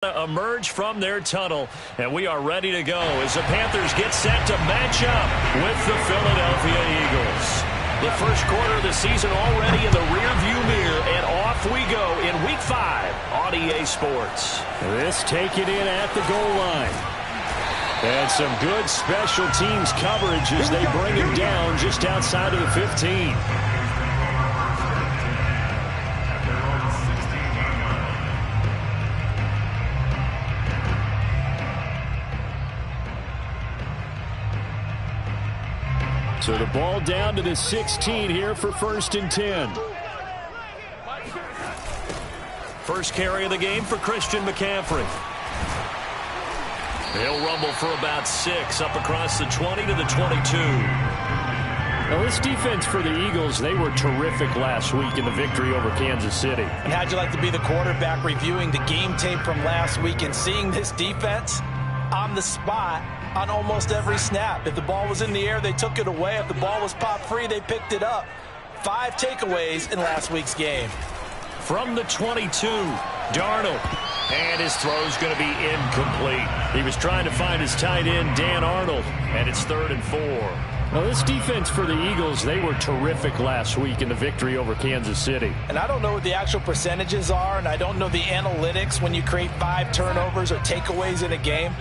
Emerge from their tunnel, and we are ready to go as the Panthers get set to match up with the Philadelphia Eagles. The first quarter of the season already in the rearview mirror, and off we go in Week 5 on EA Sports. This taken in at the goal line. And some good special teams coverage as they bring him down just outside of the 15. So the ball down to the 16 here for 1st and 10. First carry of the game for Christian McCaffrey. He'll rumble for about 6 up across the 20 to the 22. Now this defense for the Eagles, they were terrific last week in the victory over Kansas City. And how'd you like to be the quarterback reviewing the game tape from last week and seeing this defense on the spot on almost every snap? If the ball was in the air, they took it away. If the ball was popped free, they picked it up. 5 takeaways in last week's game. From the 22, Darnold. And his throw's going to be incomplete. He was trying to find his tight end, Dan Arnold, and it's 3rd and 4. Now, this defense for the Eagles, they were terrific last week in the victory over Kansas City. And I don't know what the actual percentages are, and I don't know the analytics when you create 5 turnovers or takeaways in a game.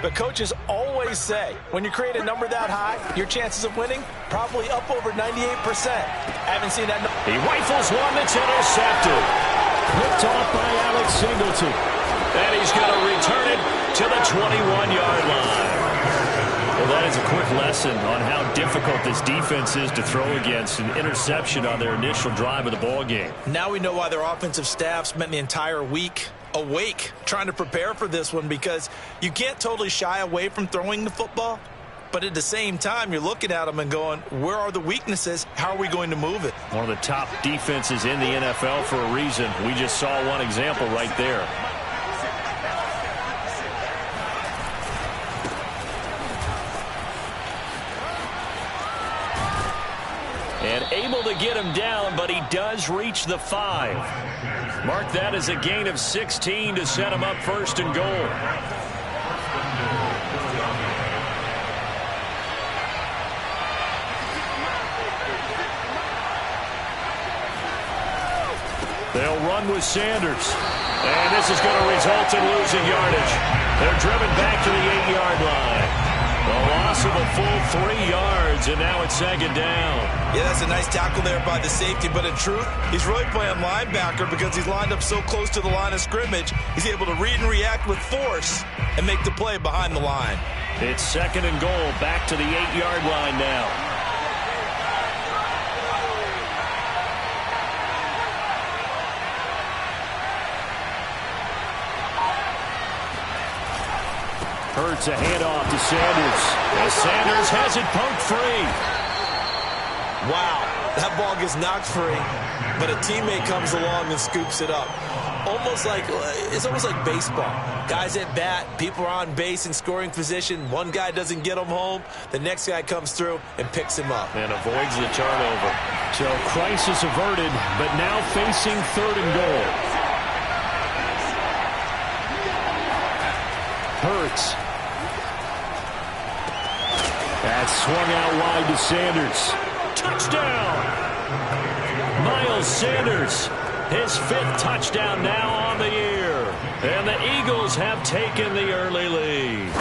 But coaches always say, when you create a number that high, your chances of winning probably up over 98%. I haven't seen that. He rifles one that's intercepted. Picked off by Alex Singleton. And he's going to return it to the 21-yard line. Well, that is a quick lesson on how difficult this defense is to throw against. An interception on their initial drive of the ball game. Now we know why their offensive staff spent the entire week awake trying to prepare for this one, because you can't totally shy away from throwing the football, but at the same time you're looking at them and going, where are the weaknesses? How are we going to move it? One of the top defenses in the NFL for a reason. We just saw one example right there. And able to get him down, but he does reach the 5. Mark that as a gain of 16 to set him up 1st and goal. They'll run with Sanders. And this is going to result in losing yardage. They're driven back to the 8-yard line. A loss of a full 3 yards, and now it's 2nd down. Yeah, that's a nice tackle there by the safety, but in truth, he's really playing linebacker because he's lined up so close to the line of scrimmage. He's able to read and react with force and make the play behind the line. It's 2nd and goal, back to the 8-yard line now. Hurts a handoff to Sanders. And Sanders has it poked free. Wow, that ball gets knocked free, but a teammate comes along and scoops it up. It's almost like baseball. Guys at bat, people are on base in scoring position. One guy doesn't get him home. The next guy comes through and picks him up. And avoids the turnover. So crisis averted, but now facing 3rd and goal. Hurts. That's swung out wide to Sanders. Touchdown! Miles Sanders, his 5th touchdown now on the year. And the Eagles have taken the early lead.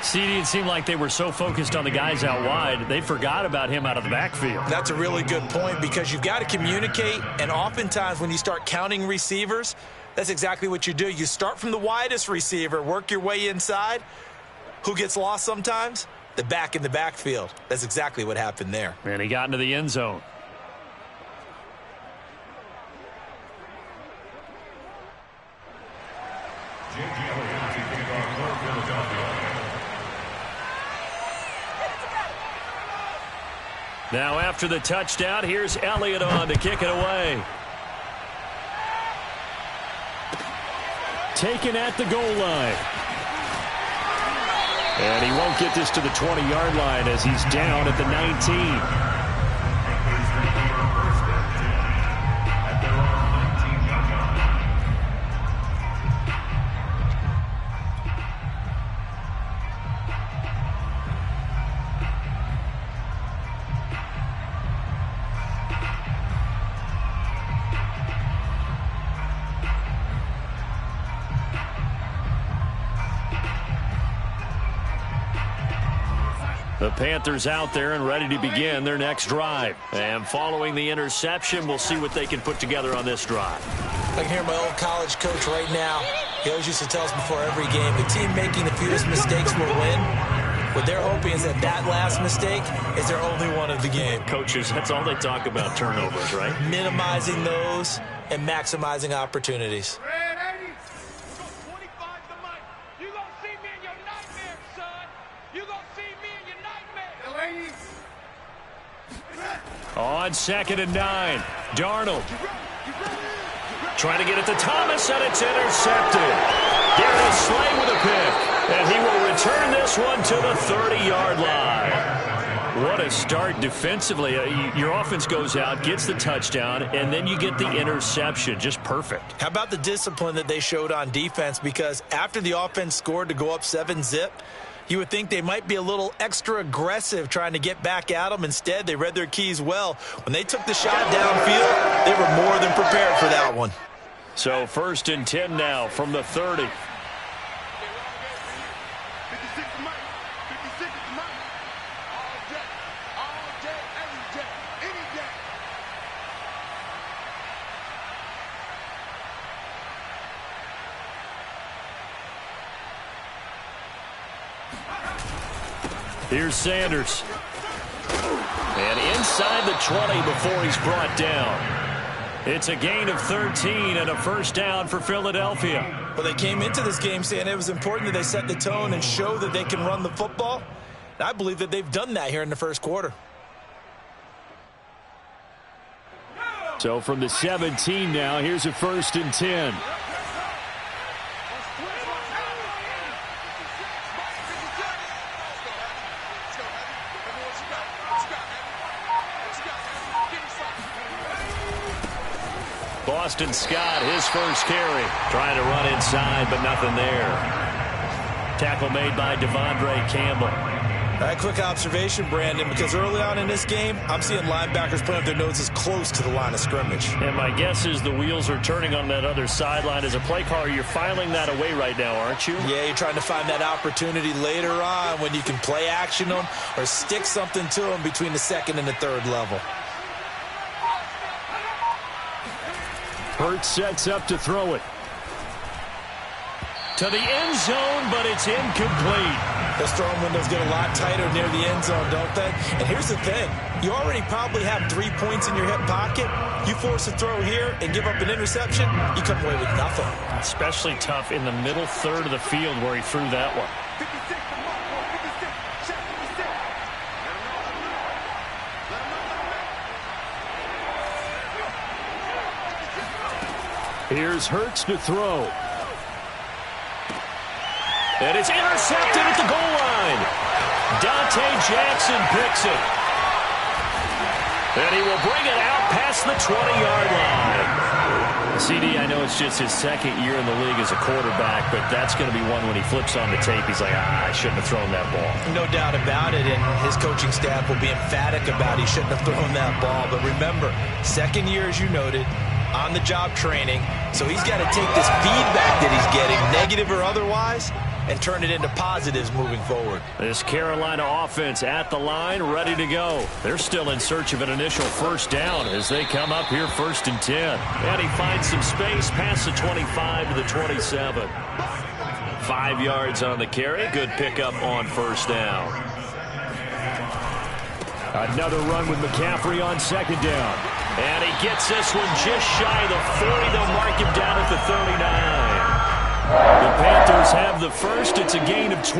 CD, it seemed like they were so focused on the guys out wide, they forgot about him out of the backfield. That's a really good point, because you've got to communicate, and oftentimes when you start counting receivers, that's exactly what you do. You start from the widest receiver, work your way inside. Who gets lost sometimes? The back in the backfield. That's exactly what happened there. And he got into the end zone. Now after the touchdown, here's Elliott on to kick it away. Taken at the goal line. And he won't get this to the 20-yard line as he's down at the 19. The Panthers out there and ready to begin their next drive. And following the interception, we'll see what they can put together on this drive. I can hear my old college coach right now. He always used to tell us before every game, the team making the fewest mistakes will win. What they're hoping is that last mistake is their only one of the game. Coaches, that's all they talk about, turnovers, right? Minimizing those and maximizing opportunities. On 2nd and 9, Darnold trying to get it to Thomas, and it's intercepted. Darius Slay with a pick, and he will return this one to the 30-yard line. What a start defensively. Your offense goes out, gets the touchdown, and then you get the interception. Just perfect. How about the discipline that they showed on defense? Because after the offense scored to go up 7-zip, you would think they might be a little extra aggressive trying to get back at them. Instead, they read their keys well. When they took the shot downfield, they were more than prepared for that one. So 1st and 10 now from the 30. Here's Sanders. And inside the 20 before he's brought down. It's a gain of 13 and a first down for Philadelphia. Well, they came into this game saying it was important that they set the tone and show that they can run the football. And I believe that they've done that here in the first quarter. So from the 17 now, here's a 1st and 10. Boston Scott, his first carry. Trying to run inside, but nothing there. Tackle made by Devondre Campbell. All right, quick observation, Brandon, because early on in this game, I'm seeing linebackers putting up their noses close to the line of scrimmage. And my guess is the wheels are turning on that other sideline. As a play caller, you're filing that away right now, aren't you? Yeah, you're trying to find that opportunity later on when you can play action them or stick something to them between the 2nd and the 3rd level. Hurts sets up to throw it. To the end zone, but it's incomplete. Those throwing windows get a lot tighter near the end zone, don't they? And here's the thing. You already probably have 3 points in your hip pocket. You force a throw here and give up an interception, you come away with nothing. Especially tough in the middle third of the field where he threw that one. Here's Hurts to throw. And it's intercepted at the goal line. Dante Jackson picks it. And he will bring it out past the 20-yard line. CD, I know it's just his 2nd year in the league as a quarterback, but that's going to be one when he flips on the tape. He's like, I shouldn't have thrown that ball. No doubt about it, and his coaching staff will be emphatic about he shouldn't have thrown that ball. But remember, 2nd year, as you noted, on-the-job training, so he's got to take this feedback that he's getting, negative or otherwise, and turn it into positives moving forward. This Carolina offense at the line, ready to go. They're still in search of an initial first down as they come up here 1st and 10. And he finds some space past the 25 to the 27. 5 yards on the carry. Good pickup on first down. Another run with McCaffrey on 2nd down. And he gets this one just shy of the 40. They'll mark him down at the 39. The Panthers have the first. It's a gain of 12.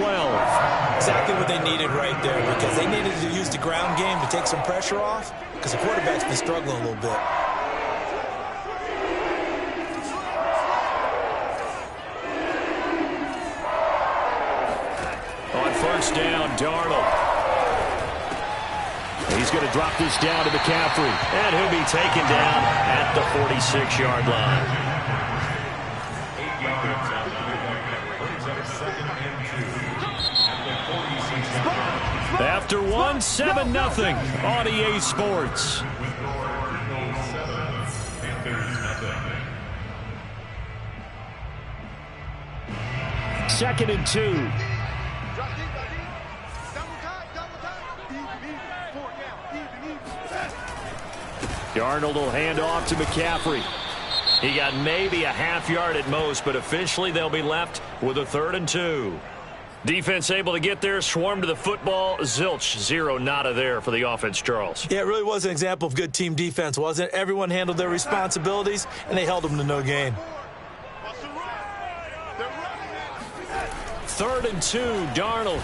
Exactly what they needed right there, because they needed to use the ground game to take some pressure off, because the quarterback's been struggling a little bit. On first down, Darnold. He's going to drop this down to McCaffrey. And he'll be taken down at the 46-yard line. After one, 7-0 on EA Sports. Second and 2. Darnold will hand off to McCaffrey. He got maybe a half yard at most, but officially they'll be left with a 3rd and 2. Defense able to get there, swarm to the football. Zilch, 0 nada there for the offense, Charles. Yeah, it really was an example of good team defense, wasn't it? Everyone handled their responsibilities, and they held them to no gain. 3rd and 2, Darnold.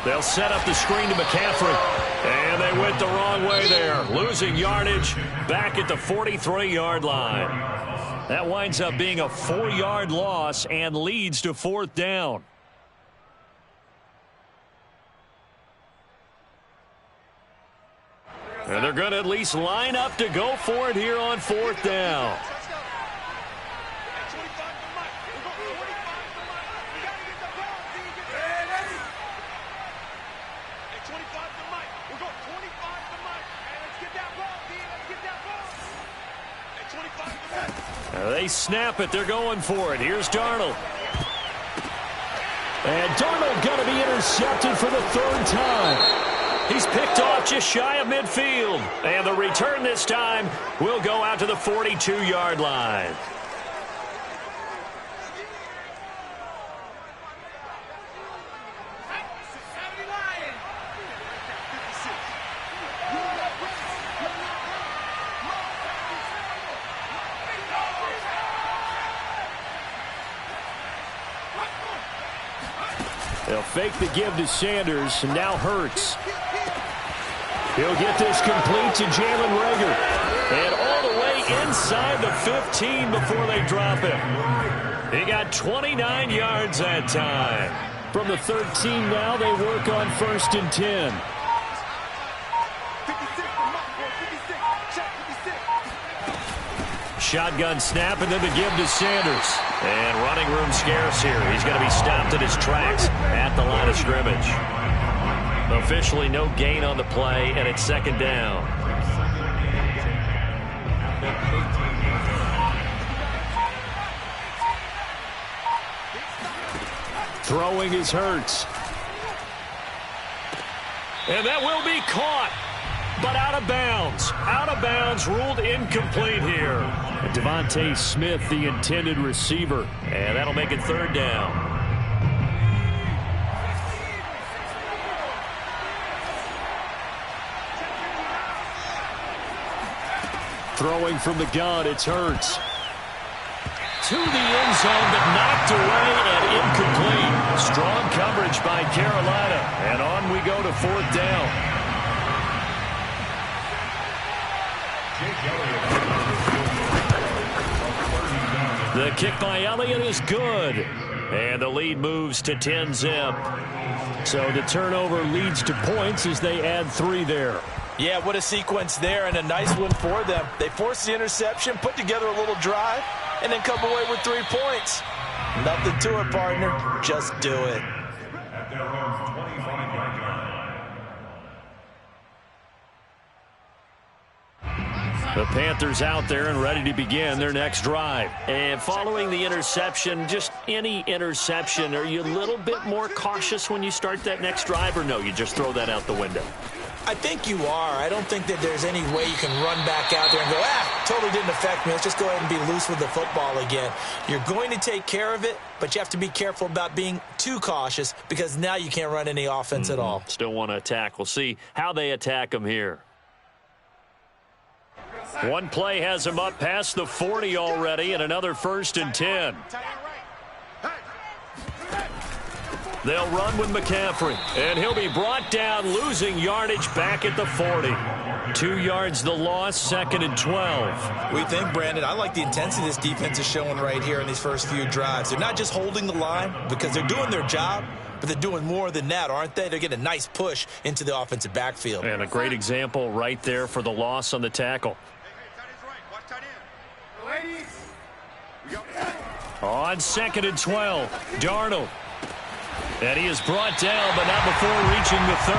They'll set up the screen to McCaffrey. And they went the wrong way there. Losing yardage back at the 43-yard line. That winds up being a 4-yard loss and leads to 4th down. And they're going to at least line up to go for it here on 4th down. They snap it. They're going for it. Here's Darnold. And Darnold going to be intercepted for the 3rd time. He's picked off just shy of midfield. And the return this time will go out to the 42-yard line. They'll fake the give to Sanders, and now Hurts. He'll get this complete to Jalen Reagor. And all the way inside the 15 before they drop him. He got 29 yards that time. From the 13 now, they work on 1st and 10. Shotgun snap and then the give to Sanders. And running room scarce here. He's going to be stopped in his tracks at the line of scrimmage. Officially no gain on the play, and it's 2nd down. Throwing is Hurts. And that will be caught, but out of bounds. Out of bounds, ruled incomplete here. And Devontae Smith, the intended receiver. And that'll make it 3rd down. Throwing from the gun, it's Hurts. To the end zone, but knocked away and incomplete. Strong coverage by Carolina. And on we go to 4th down. The kick by Elliott is good. And the lead moves to 10-zip. So the turnover leads to points as they add 3 there. Yeah, what a sequence there, and a nice one for them. They forced the interception, put together a little drive, and then come away with 3 points. Nothing to it, partner. Just do it. The Panthers out there and ready to begin their next drive. And following the interception, just any interception, are you a little bit more cautious when you start that next drive, or no, you just throw that out the window? I think you are. I don't think that there's any way you can run back out there and go, totally didn't affect me. Let's just go ahead and be loose with the football again. You're going to take care of it, but you have to be careful about being too cautious because now you can't run any offense at all. Still want to attack. We'll see how they attack them here. One play has him up past the 40 already, and another 1st and 10. They'll run with McCaffrey, and he'll be brought down, losing yardage back at the 40. 2 yards the loss, 2nd and 12. We think, Brandon, I like the intensity this defense is showing right here in these first few drives. They're not just holding the line because they're doing their job, but they're doing more than that, aren't they? They're getting a nice push into the offensive backfield. And a great example right there for the loss on the tackle. On 2nd and 12, Darnold. And he is brought down, but not before reaching the 30.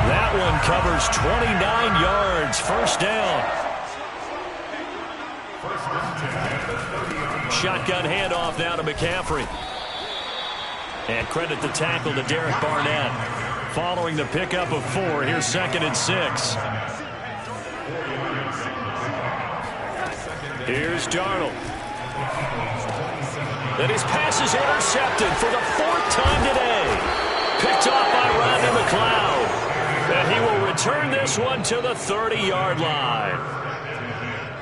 That one covers 29 yards. 1st down. Shotgun handoff now to McCaffrey. And credit the tackle to Derek Barnett. Following the pickup of 4, here's 2nd and 6. Here's Darnold. And his pass is intercepted for the 4th time today. Picked off by Rodney McLeod. And he will return this one to the 30-yard line.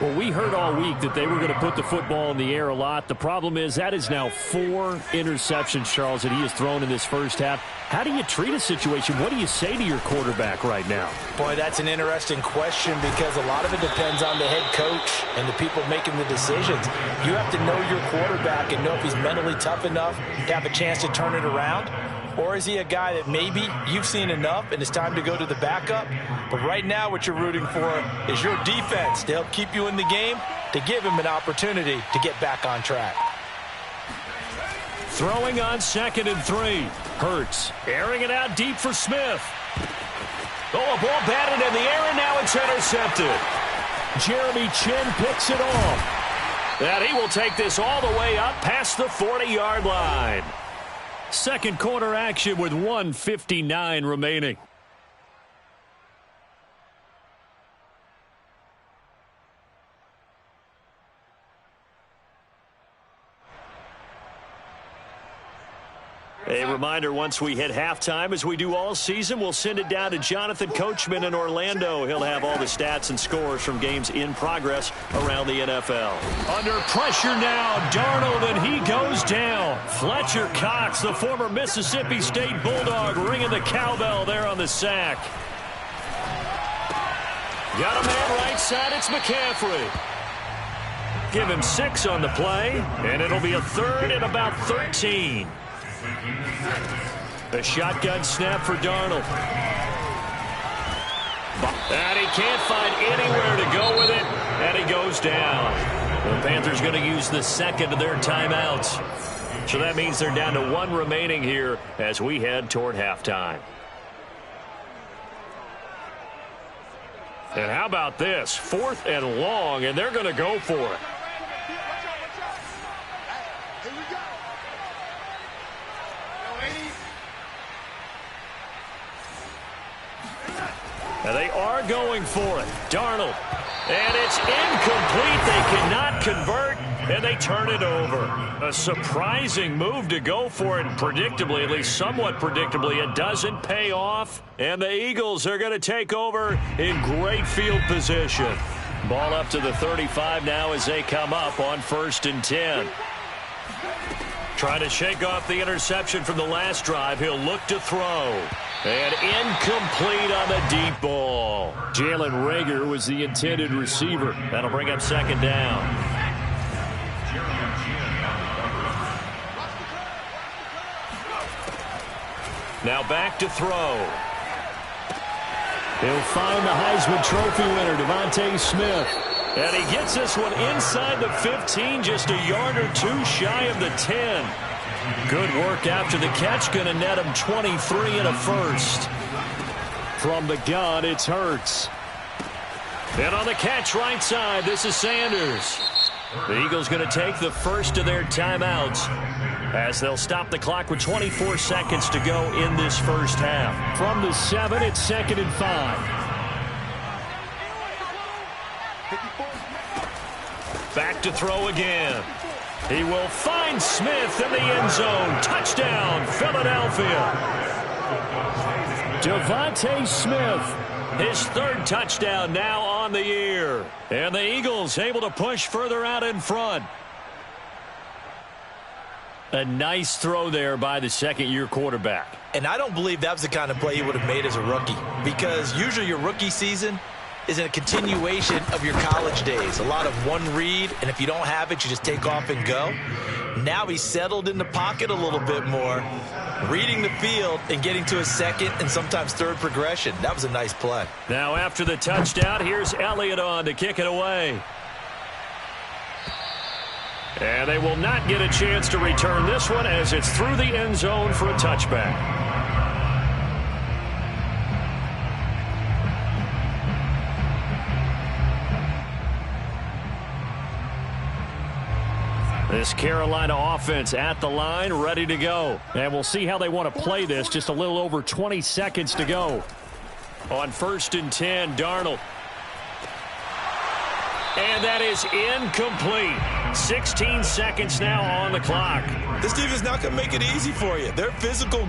Well, we heard all week that they were going to put the football in the air a lot. The problem is that is now 4 interceptions, Charles, that he has thrown in this first half. How do you treat a situation? What do you say to your quarterback right now? Boy, that's an interesting question because a lot of it depends on the head coach and the people making the decisions. You have to know your quarterback and know if he's mentally tough enough to have a chance to turn it around. Or is he a guy that maybe you've seen enough and it's time to go to the backup? But right now what you're rooting for is your defense to help keep you in the game, to give him an opportunity to get back on track. Throwing on 2nd and 3. Hurts airing it out deep for Smith. Oh, a ball batted in the air, and now it's intercepted. Jeremy Chinn picks it off. And he will take this all the way up past the 40-yard line. Second quarter action with 1:59 remaining. A reminder, once we hit halftime, as we do all season, we'll send it down to Jonathan Coachman in Orlando. He'll have all the stats and scores from games in progress around the NFL. Under pressure now, Darnold, and he goes down. Fletcher Cox, the former Mississippi State Bulldog, ringing the cowbell there on the sack. Got a man right side, it's McCaffrey. Give him 6 on the play, and it'll be a 3rd and about 13. The shotgun snap for Darnold. And he can't find anywhere to go with it, and he goes down. The Panthers going to use the 2nd of their timeouts. So that means they're down to 1 remaining here as we head toward halftime. And how about this? 4th and long, and they're going to go for it. And they are going for it. Darnold. And it's incomplete. They cannot convert, and they turn it over. A surprising move to go for it, and predictably, at least somewhat predictably, it doesn't pay off. And the Eagles are going to take over in great field position. Ball up to the 35 now as they come up on 1st and 10. Trying to shake off the interception from the last drive. He'll look to throw. And incomplete on the deep ball. Jalen Reagor was the intended receiver. That'll bring up 2nd down. Now back to throw. He'll find the Heisman Trophy winner, DeVonta Smith. And he gets this one inside the 15, just a yard or 2 shy of the 10. Good work after the catch, going to net him 23 and a 1st. From the gun, it's Hurts. And on the catch right side, this is Sanders. The Eagles going to take the 1st of their timeouts as they'll stop the clock with 24 seconds to go in this first half. From the 7, it's 2nd and 5. Back to throw again. He will find Smith in the end zone. Touchdown, Philadelphia. DeVonta Smith, his 3rd touchdown now on the year. And the Eagles able to push further out in front. A nice throw there by the 2nd-year quarterback. And I don't believe that was the kind of play he would have made as a rookie, because usually your rookie season is a continuation of your college days. A lot of one read, and if you don't have it, you just take off and go. Now he's settled in the pocket a little bit more, reading the field and getting to his 2nd and sometimes 3rd progression. That was a nice play. Now after the touchdown, here's Elliott on to kick it away. And they will not get a chance to return this one as it's through the end zone for a touchback. This Carolina offense at the line, ready to go. And we'll see how they want to play this. Just a little over 20 seconds to go. On 1st and 10, Darnold. And And that is incomplete. 16 seconds now on the clock. This defense is not going to make it easy for you. They're physical.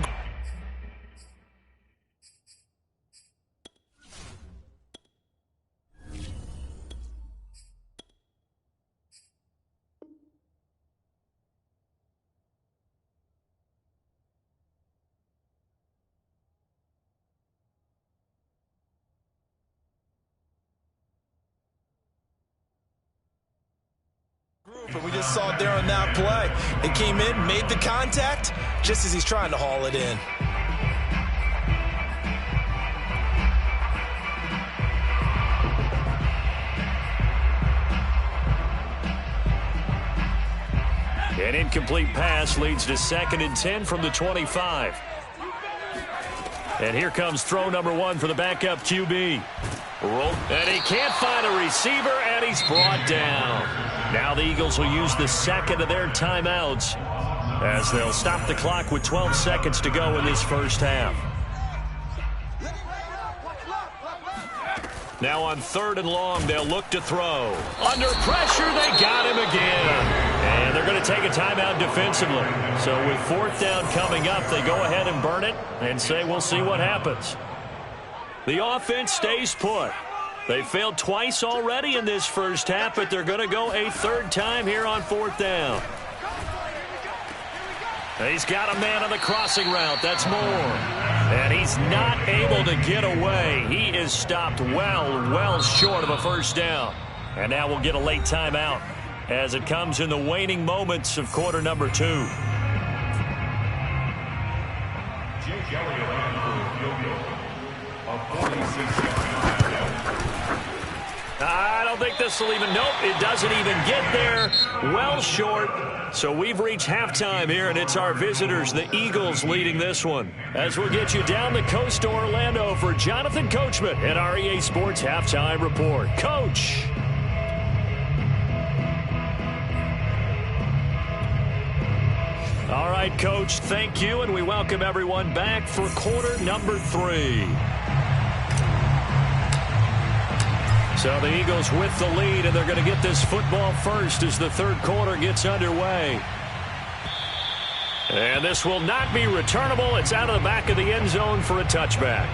And we just saw it there on that play. It came in, made the contact, just as he's trying to haul it in. An incomplete pass leads to 2nd and 10 from the 25. And here comes throw number 1 for the backup QB. And he can't find a receiver, and he's brought down. Now the Eagles will use the second of their timeouts as they'll stop the clock with 12 seconds to go in this first half. Now on 3rd and long, they'll look to throw. Under pressure, they got him again. And they're going to take a timeout defensively. So with 4th down coming up, they go ahead and burn it and say we'll see what happens. The offense stays put. They failed twice already in this first half, but they're going to go a 3rd time here on 4th down. He's got a man on the crossing route. That's Moore. And he's not able to get away. He is stopped well short of a first down. And now we'll get a late timeout as it comes in the waning moments of quarter number 2. I don't think this will even, nope, it doesn't even get there. Well short. So we've reached halftime here, and it's our visitors, the Eagles, leading this one. As we'll get you down the coast to Orlando for Jonathan Coachman at our EA Sports Halftime Report. Coach. All right, Coach, thank you, and we welcome everyone back for quarter number 3. So the Eagles with the lead, and they're going to get this football first as the 3rd quarter gets underway. And this will not be returnable. It's out of the back of the end zone for a touchback.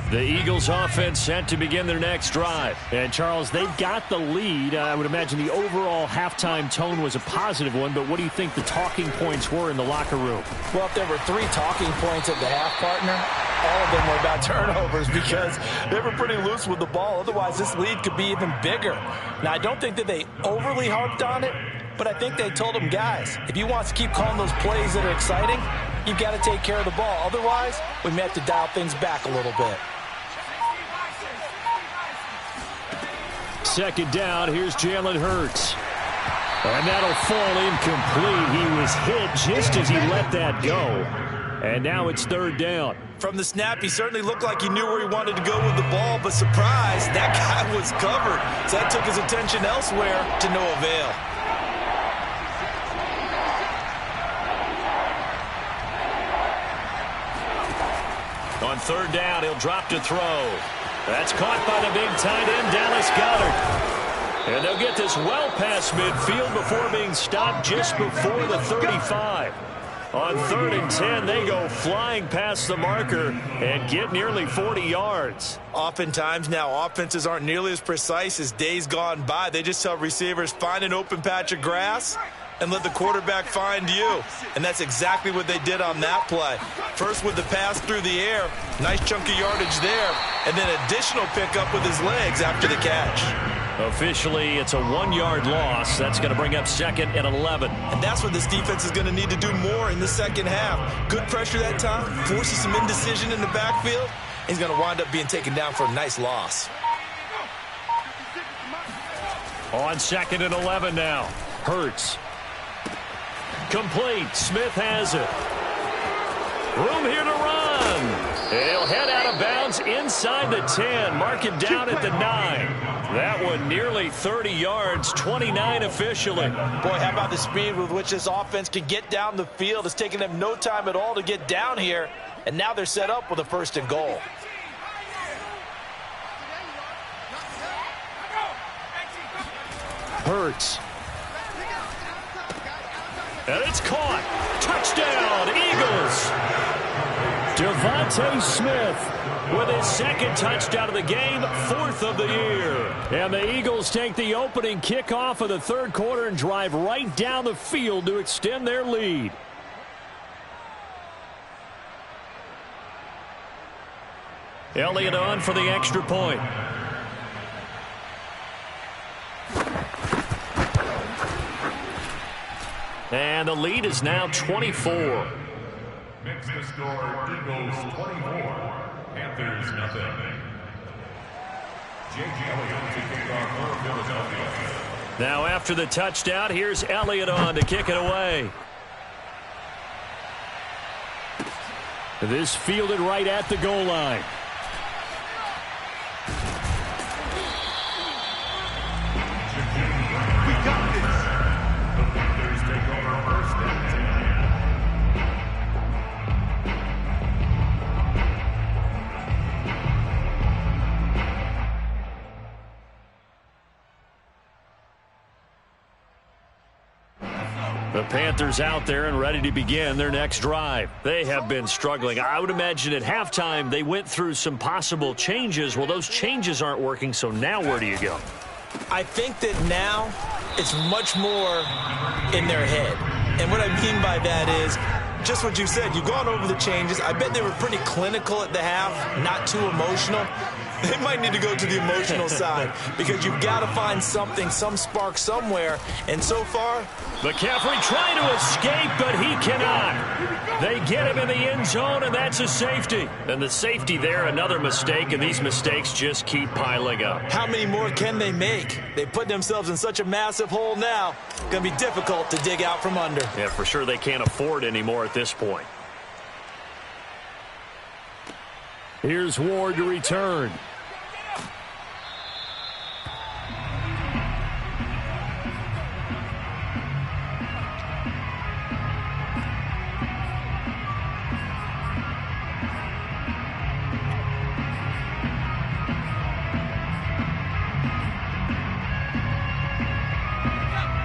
The Eagles offense set to begin their next drive. And, Charles, they've got the lead. I would imagine the overall halftime tone was a positive one, but what do you think the talking points were in the locker room? Well, if there were 3 talking points at the half, partner, all of them were about turnovers because they were pretty loose with the ball. Otherwise, this lead could be even bigger. Now, I don't think that they overly harped on it, but I think they told them, guys, if you want to keep calling those plays that are exciting, you've got to take care of the ball. Otherwise, we may have to dial things back a little bit. 2nd down, here's Jalen Hurts. And that'll fall incomplete. He was hit just as he let that go. And now it's 3rd down. From the snap, he certainly looked like he knew where he wanted to go with the ball, but surprise, that guy was covered. So that took his attention elsewhere to no avail. On 3rd down, he'll drop to throw. That's caught by the big tight end, Dallas Goedert. And they'll get this well past midfield before being stopped just before the 35. On 3rd and 10, they go flying past the marker and get nearly 40 yards. Oftentimes now, offenses aren't nearly as precise as days gone by. They just tell receivers, find an open patch of grass and let the quarterback find you. And that's exactly what they did on that play. First with the pass through the air, nice chunk of yardage there, and then additional pickup with his legs after the catch. Officially, it's a 1-yard loss. That's going to bring up 2nd and 11. And that's what this defense is going to need to do more in the second half. Good pressure that time, forces some indecision in the backfield. He's going to wind up being taken down for a nice loss. On 2nd and 11 now. Hurts. Complete. Smith has it. Room here to run. He'll head out of bounds inside the 10. Mark him down at the 9. That one nearly 30 yards, 29 officially. Boy, how about the speed with which this offense can get down the field? It's taken them no time at all to get down here, and now they're set up with a 1st and goal. Hurts. And it's caught. Touchdown, Eagles. Devontae Smith with his 2nd touchdown of the game, 4th of the year. And the Eagles take the opening kickoff of the 3rd quarter and drive right down the field to extend their lead. Elliott on for the extra point. And the lead is now 24. Makes the score Eagles 24, Panthers nothing. J.J. Elliott to kick off for Philadelphia. Now after the touchdown, here's Elliott on to kick it away. This fielded right at the goal line. The Panthers out there and ready to begin their next drive. They have been struggling. I would imagine at halftime they went through some possible changes. Well, those changes aren't working, so now where do you go? I think that now it's much more in their head. And what I mean by that is just what you said. You've gone over the changes. I bet they were pretty clinical at the half, not too emotional. They might need to go to the emotional side because you've got to find something, some spark somewhere. And so far, McCaffrey trying to escape, but he cannot. They get him in the end zone, and that's a safety. And the safety there, another mistake, and these mistakes just keep piling up. How many more can they make? They put themselves in such a massive hole now. Going to be difficult to dig out from under. Yeah, for sure they can't afford anymore at this point. Here's Ward to return.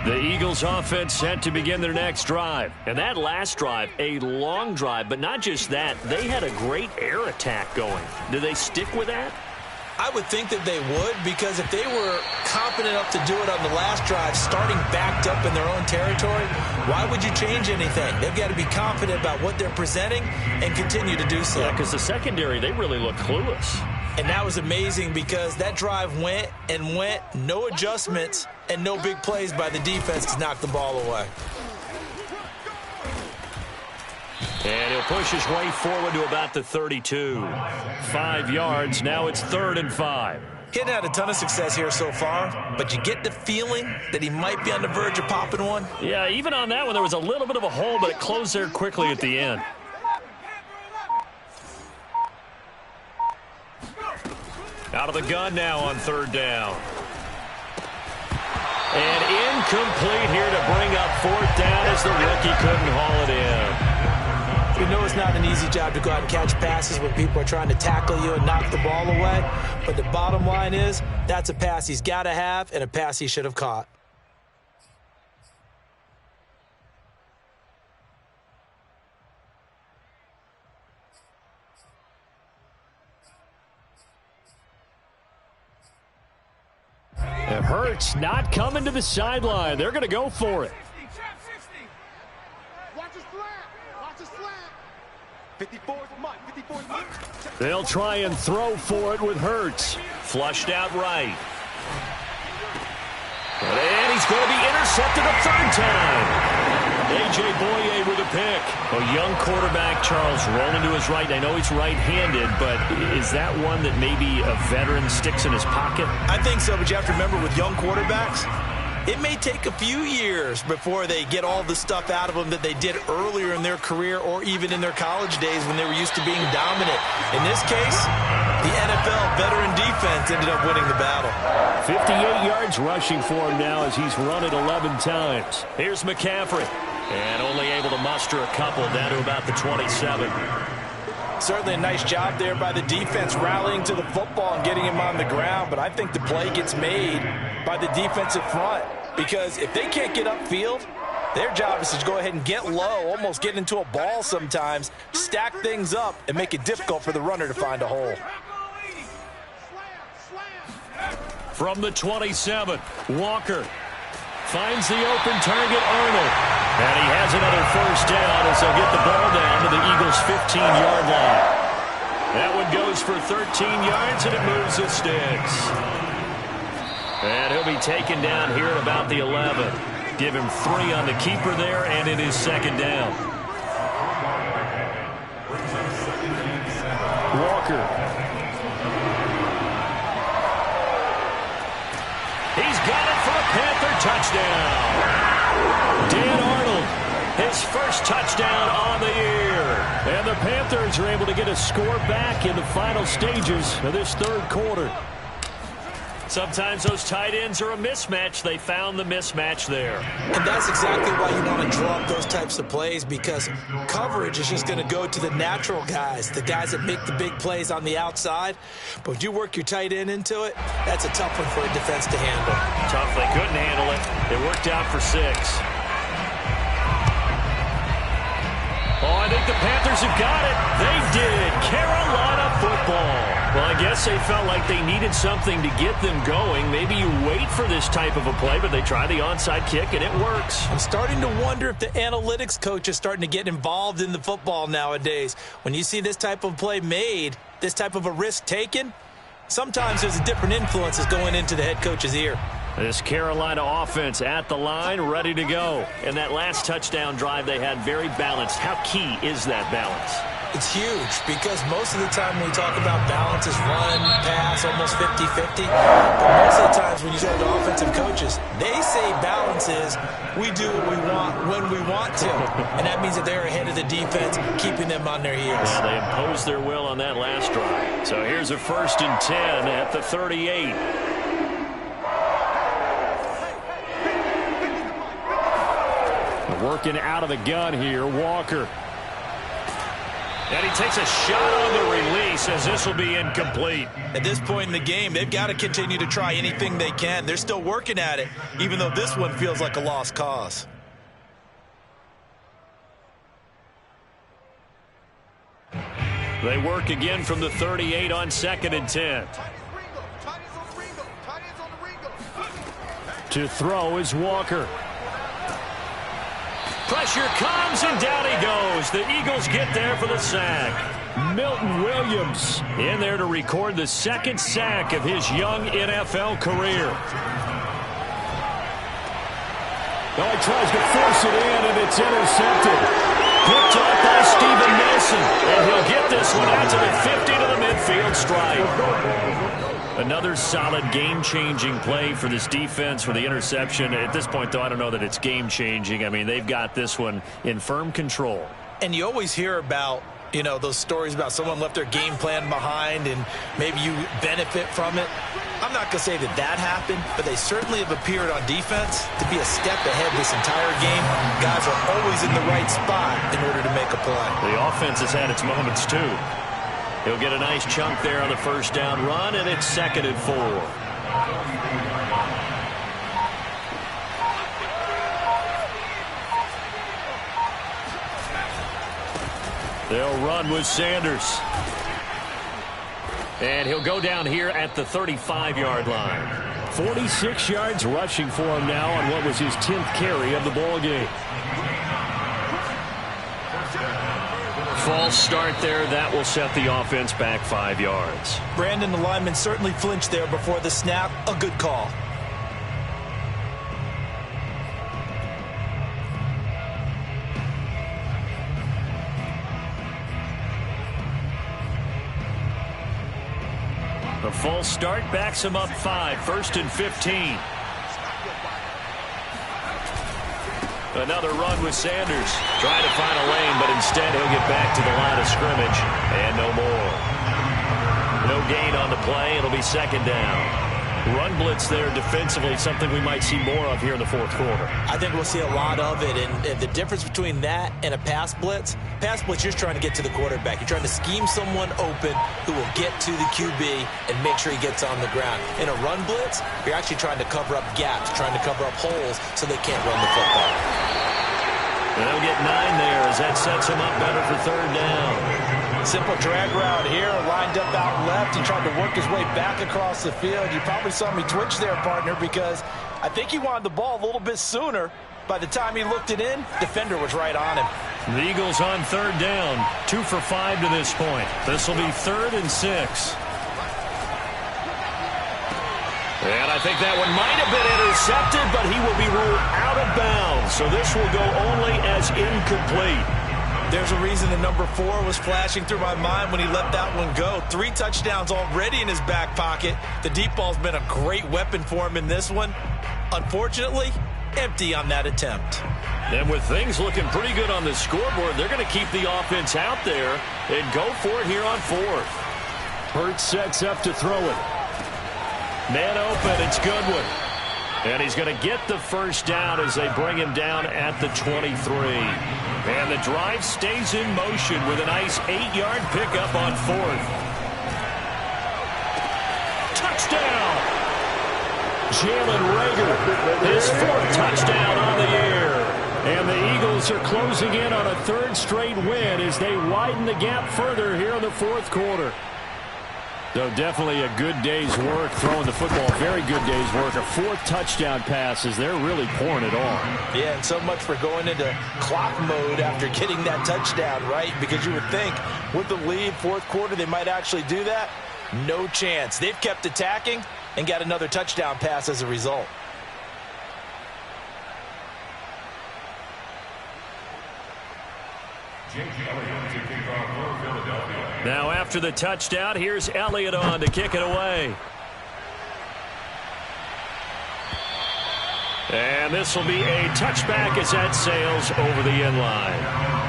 The Eagles offense set to begin their next drive. And that last drive, a long drive, but not just that, they had a great air attack going. Do they stick with that? I would think that they would, because if they were confident enough to do it on the last drive, starting backed up in their own territory, why would you change anything? They've got to be confident about what they're presenting and continue to do so. Yeah, because the secondary, they really look clueless. And that was amazing because that drive went and went, no adjustments, and no big plays by the defense to knock the ball away. And he'll push his way forward to about the 32. 5 yards. Now it's 3rd and 5. He hadn't had a ton of success here so far, but you get the feeling that he might be on the verge of popping one. Yeah, even on that one, there was a little bit of a hole, but it closed there quickly at the end. Out of the gun now on 3rd down. And incomplete here to bring up 4th down as the rookie couldn't haul it in. We know it's not an easy job to go out and catch passes when people are trying to tackle you and knock the ball away. But the bottom line is, that's a pass he's got to have and a pass he should have caught. And Hurts not coming to the sideline. They're going to go for it. They'll try and throw for it with Hurts. Flushed out right. And he's going to be intercepted a 3rd time. A.J. Boye with a pick. A young quarterback, Charles, rolling to his right. I know he's right-handed, but is that one that maybe a veteran sticks in his pocket? I think so, but you have to remember with young quarterbacks, it may take a few years before they get all the stuff out of them that they did earlier in their career or even in their college days when they were used to being dominant. In this case, The NFL veteran defense ended up winning the battle. 58 yards rushing for him now as he's run it 11 times. Here's McCaffrey. And only able to muster a couple down to about the 27. Certainly a nice job there by the defense rallying to the football and getting him on the ground. But I think the play gets made by the defensive front. Because if they can't get upfield, their job is to go ahead and get low, almost get into a ball sometimes, stack things up, and make it difficult for the runner to find a hole. From the 27, Walker finds the open target, Arnold. And he has another first down as they'll get the ball down to the Eagles' 15-yard line. That one goes for 13 yards, and it moves the sticks. And he'll be taken down here at about the 11. Give him 3 on the keeper there, and it is second down. Walker. He's got it for a Panther touchdown. Dan Arnold, his first touchdown on the year. And the Panthers are able to get a score back in the final stages of this third quarter. Sometimes those tight ends are a mismatch. They found the mismatch there. And that's exactly why you want to draw up those types of plays, because coverage is just going to go to the natural guys, the guys that make the big plays on the outside. But when you work your tight end into it, that's a tough one for a defense to handle. Tough. They couldn't handle it. It worked out for 6. Oh, I think the Panthers have got it. They did. Carolina football. Well, I guess they felt like they needed something to get them going. Maybe you wait for this type of a play, but they try the onside kick, and it works. I'm starting to wonder if the analytics coach is starting to get involved in the football nowadays. When you see this type of play made, this type of a risk taken, sometimes there's a different influences going into the head coach's ear. This Carolina offense at the line, ready to go. And that last touchdown drive they had very balanced. How key is that balance? It's huge, because most of the time when we talk about balance is run, pass, almost 50-50. But most of the times when you talk to offensive coaches, they say balance is we do what we want when we want to. And that means that they're ahead of the defense, keeping them on their heels. Yeah, they imposed their will on that last drive. So here's a 1st and 10 at the 38. Working out of the gun here, Walker. And he takes a shot on the release as this will be incomplete. At this point in the game, they've got to continue to try anything they can. They're still working at it, even though this one feels like a lost cause. They work again from the 38 on 2nd and 10. To throw is Walker. Pressure comes, and down he goes. The Eagles get there for the sack. Milton Williams in there to record the 2nd sack of his young NFL career. Oh, he tries to force it in, and it's intercepted. Picked up by Steven Nelson, and he'll get this one out to the 50 to the midfield stripe. Another solid game-changing play for this defense for the interception. At this point, though, I don't know that it's game-changing. I mean, they've got this one in firm control. And you always hear about, you know, those stories about someone left their game plan behind and maybe you benefit from it. I'm not going to say that that happened, but they certainly have appeared on defense to be a step ahead this entire game. Guys are always in the right spot in order to make a play. The offense has had its moments, too. He'll get a nice chunk there on the 1st down run, and it's 2nd and 4. They'll run with Sanders. And he'll go down here at the 35-yard line. 46 yards rushing for him now on what was his 10th carry of the ball game. False start there. That will set the offense back 5 yards. Brandon, the lineman certainly flinched there before the snap. A good call. The false start backs him up 5. 1st and 15. Another run with Sanders. Trying to find a lane, but instead he'll get back to the line of scrimmage. And no more. No gain on the play. It'll be second down. Run blitz there defensively, something we might see more of here in the fourth quarter. I think we'll see a lot of it, and the difference between that and a pass blitz, you're just trying to get to the quarterback. You're trying to scheme someone open who will get to the QB and make sure he gets on the ground. In a run blitz, you're actually trying to cover up gaps, trying to cover up holes so they can't run the football. And they'll get 9 there as that sets him up better for third down. Simple drag route here, lined up out left and tried to work his way back across the field. You probably saw me twitch there, partner, because I think he wanted the ball a little bit sooner. By the time he looked it in, defender was right on him. The Eagles on third down, 2 for 5 to this point. This will be 3rd and 6. And I think that one might have been intercepted, but he will be ruled out of bounds. So this will go only as incomplete. There's a reason the number 4 was flashing through my mind when he let that one go. 3 touchdowns already in his back pocket. The deep ball's been a great weapon for him in this one. Unfortunately, empty on that attempt. And with things looking pretty good on the scoreboard, they're going to keep the offense out there and go for it here on 4th. Hurts sets up to throw it. Man open, it's Goodwin. And he's going to get the first down as they bring him down at the 23. And the drive stays in motion with a nice 8-yard pickup on 4th. Touchdown! Jalen Reagor, his 4th touchdown on the year. And the Eagles are closing in on a 3rd straight win as they widen the gap further here in the 4th quarter. So definitely a good day's work throwing the football. Very good day's work. A 4th touchdown pass as they're really pouring it on. Yeah, and so much for going into clock mode after getting that touchdown, right? Because you would think with the lead, 4th quarter, they might actually do that. No chance. They've kept attacking and got another touchdown pass as a result. Now after the touchdown, here's Elliott on to kick it away. And this will be a touchback as that sails over the end line.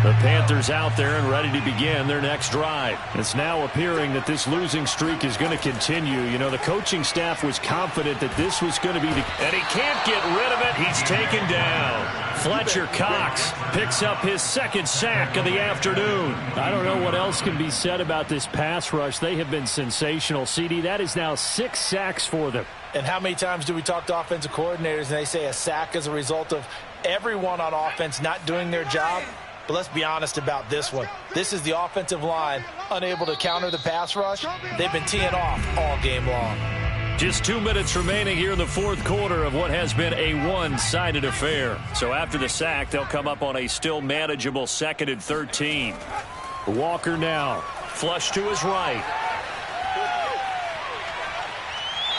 The Panthers out there and ready to begin their next drive. It's now appearing that this losing streak is going to continue. You know, the coaching staff was confident that this was going to be the... And he can't get rid of it. He's taken down. Fletcher Cox picks up his 2nd sack of the afternoon. I don't know what else can be said about this pass rush. They have been sensational, CD. That is now 6 sacks for them. And how many times do we talk to offensive coordinators and they say a sack as a result of everyone on offense not doing their job? But let's be honest about this one. This is the offensive line unable to counter the pass rush. They've been teeing off all game long. Just 2 minutes remaining here in the 4th quarter of what has been a one-sided affair. So after the sack, they'll come up on a still manageable 2nd and 13. Walker now. Flush to his right.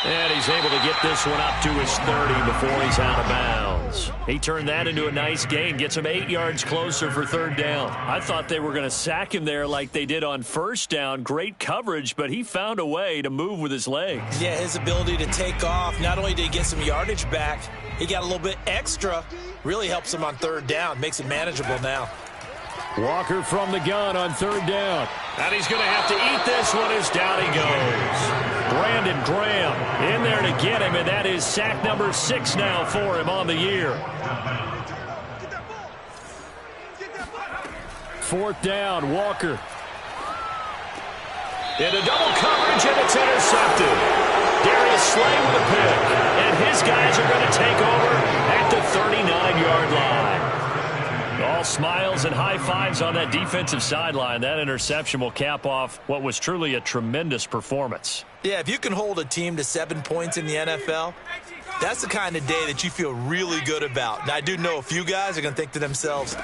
And he's able to get this one up to his 30 before he's out of bounds. He turned that into a nice gain, gets him 8 yards closer for 3rd down. I thought they were going to sack him there like they did on 1st down. Great coverage, but he found a way to move with his legs. Yeah, his ability to take off, not only did he get some yardage back, he got a little bit extra. Really helps him on 3rd down, makes it manageable now. Walker from the gun on 3rd down. And he's going to have to eat this one as down he goes. Brandon Graham in there to get him, and that is sack number 6 now for him on the year. 4th down, Walker. Into double coverage, and it's intercepted. Darius Slay with a pick, and his guys are going to take over at the 39-yard line. All smiles and high fives on that defensive sideline. That interception will cap off what was truly a tremendous performance. Yeah, if you can hold a team to 7 points in the NFL, that's the kind of day that you feel really good about. Now, I do know a few guys are going to think to themselves,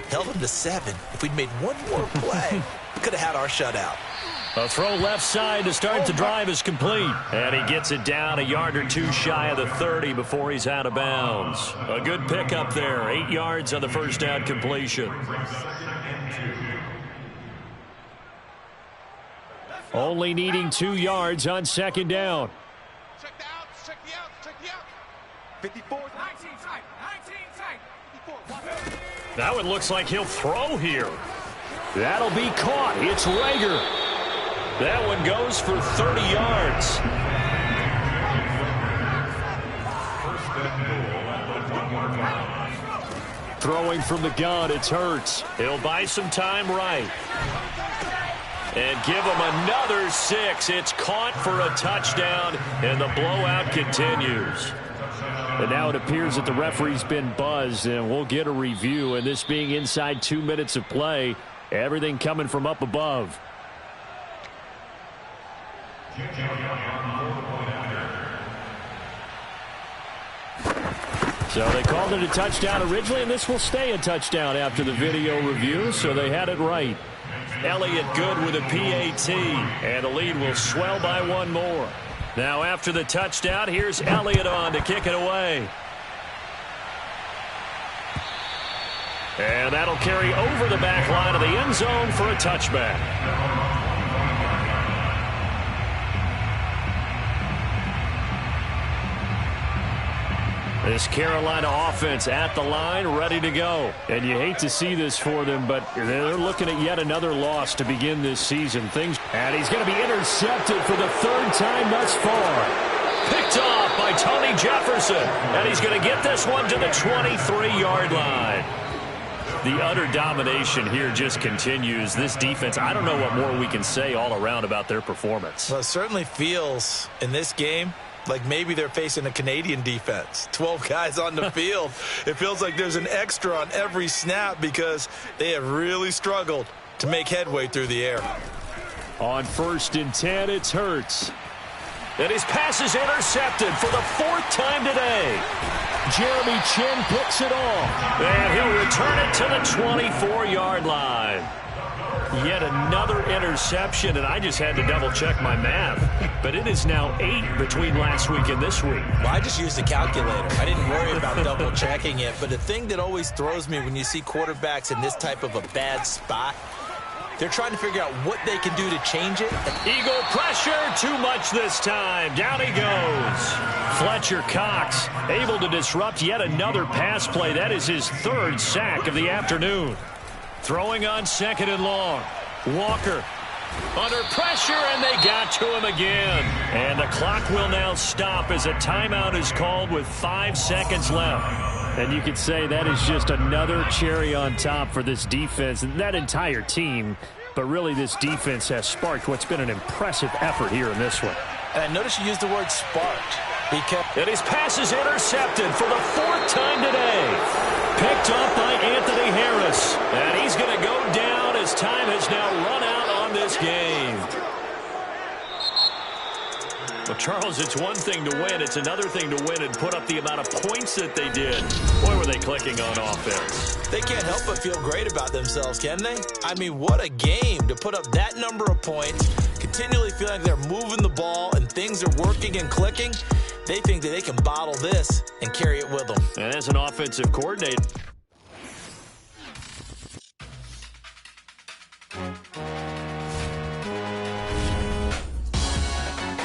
held them to 7. If we'd made one more play, we could have had our shutout. A throw left side to start the drive is complete. And he gets it down a yard or 2 shy of the 30 before he's out of bounds. A good pickup there. 8 yards on the first down completion. Only needing 2 yards on 2nd down. Check the out, check the out, check the out. 54, 19 tight, 19 tight. 54. That one looks like he'll throw here. That'll be caught. It's Rager. That one goes for 30 yards. Throwing from the gun, it's Hurts. He'll buy some time right. And give him another 6. It's caught for a touchdown, and the blowout continues. And now it appears that the referee's been buzzed, and we'll get a review. And this being inside 2 minutes of play, everything coming from up above. So they called it a touchdown originally, and this will stay a touchdown after the video review, so they had it right. Elliott good with a PAT, and the lead will swell by one more. Now after the touchdown, here's Elliott on to kick it away. And that'll carry over the back line of the end zone for a touchback. This Carolina offense at the line, ready to go. And you hate to see this for them, but they're looking at yet another loss to begin this season. And he's going to be intercepted for the 3rd time thus far. Picked off by Tony Jefferson. And he's going to get this one to the 23-yard line. The utter domination here just continues. This defense, I don't know what more we can say all around about their performance. Well, it certainly feels in this game like maybe they're facing a Canadian defense. 12 guys on the field. It feels like there's an extra on every snap because they have really struggled to make headway through the air. On 1st and 10, it's Hurts. And his pass is intercepted for the 4th time today. Jeremy Chinn picks it off. And he'll return it to the 24-yard line. Yet another interception, and I just had to double-check my math. But it is now 8 between last week and this week. Well, I just used a calculator. I didn't worry about double-checking it. But the thing that always throws me when you see quarterbacks in this type of a bad spot, they're trying to figure out what they can do to change it. Eagle pressure, too much this time. Down he goes. Fletcher Cox able to disrupt yet another pass play. That is his 3rd sack of the afternoon. Throwing on 2nd and long. Walker under pressure, and they got to him again. And the clock will now stop as a timeout is called with 5 seconds left. And you could say that is just another cherry on top for this defense and that entire team. But really, this defense has sparked what's been an impressive effort here in this one. And I noticed you used the word sparked. And his pass is intercepted for the 4th time today. Picked up by Anthony Harris. And he's going to go down as time has now run out on this game. Well, Charles, it's one thing to win. It's another thing to win and put up the amount of points that they did. Boy, were they clicking on offense. They can't help but feel great about themselves, can they? I mean, what a game to put up that number of points, continually feeling like they're moving the ball and things are working and clicking. They think that they can bottle this and carry it with them. And as an offensive coordinator,